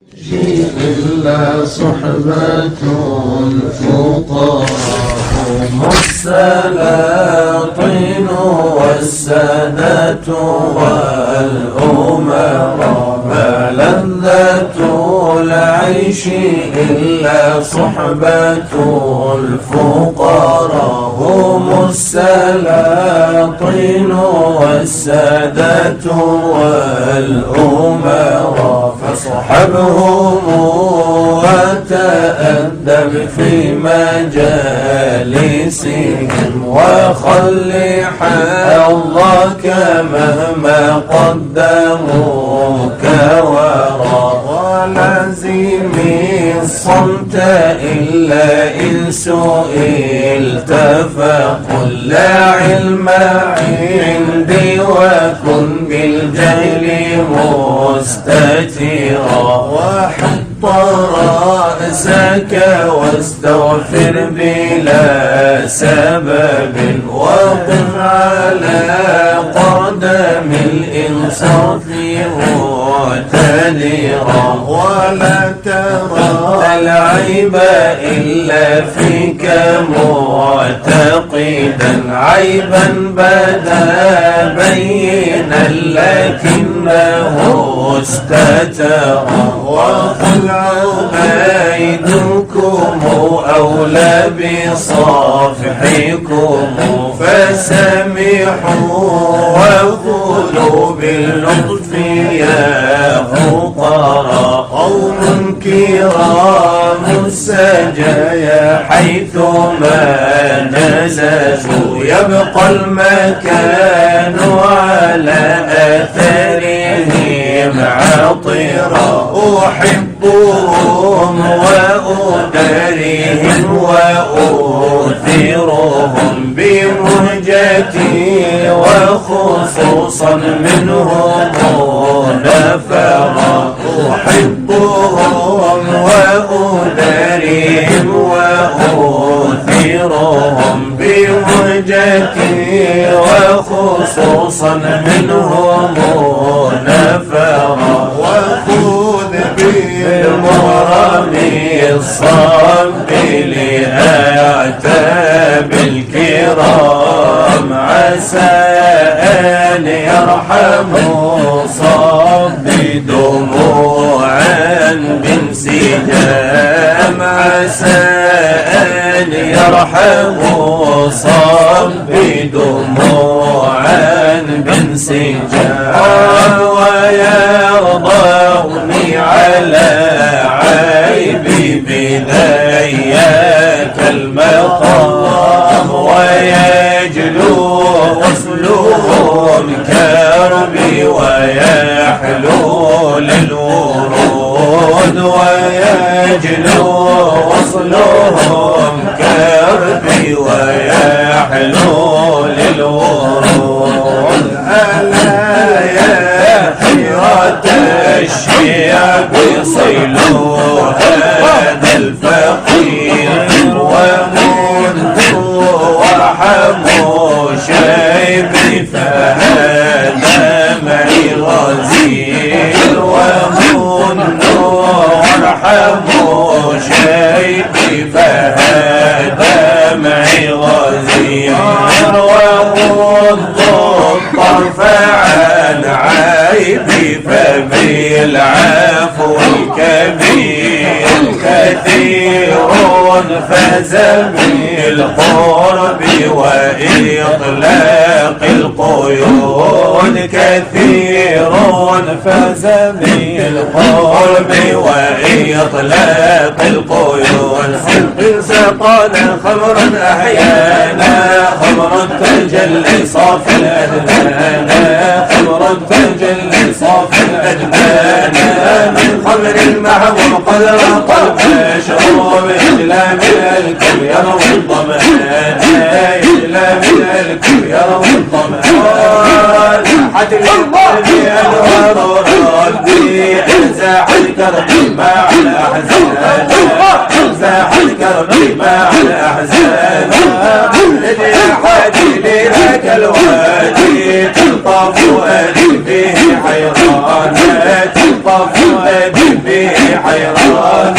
إلا صحبة الفقراء هم السلاطين والسادة والأمراء فلذة العيش إلا صحبة الفقراء هم السلاطين والسادة والأمراء فاصحبهم وتأدب في مجالسهم وخل حظك مهما قدموك وراء ولازم الصمت إلا إن سئلت فقل لا علم عندي وكن بالجهل مستترا وحط رأسك واستغفر بلا سبب وقف على قدم الإنصاف معتذرا ولا ترى العيب إلا فيك معتقدا عيبا بدا بينا لكنه استترا وقل عبيدكم أولى بصافحكم فسامحوا وقولوا باللطف يا فقراء قوم كرام السجايا حيثما نزلوا يبقى المكان على أثرهم عطرا أحبهم وأدارهم وأؤثرهم بمهجتي وخصوصا منهم نفرا أحبهم وأدارهم وأؤثرهم بمهجتي وخصوصا منهم نفرا وخذ بالمرام الصب لأعتاب الكرام عسى أن يرحموا صب دموعا بانسجام عسى أن يرحموا صب دموعا بانسجام ويرضوني على عيبي بذياك المقام ويجلو وصلهم كربي ويحلو للورود ويجلو وصلهم كربي ويحلو للورود ألا يا حيرة الشياب صيلوا هذا الفقير ومنتوا وارحموا شيبي فهذا معي غزير ومنتوا وارحموا شيبي فهذا معي غزير وغضوا الطرف عن عيبي فبالعفو الكبير كثير فاز بالقرب وإطلاق القيود كثير فاز بالقرب وإطلاق القيود إن سقانا خمرا أحيانا خمرا تجلي صاف الأدنانا خمرا تجلي صاف الأدنانا من خمر معه قدر قلب مشروب إجلى من الكل يروي الضمان إجلى من الكل يروي الضمان حتى القلب أنوار ردي أنزاح الكرب مع الأحزان أنزاح الكرب مع الأحزان الذي حاجي لك الوادي تلطف وادي فيه حيران تلطف وادي فيه حيران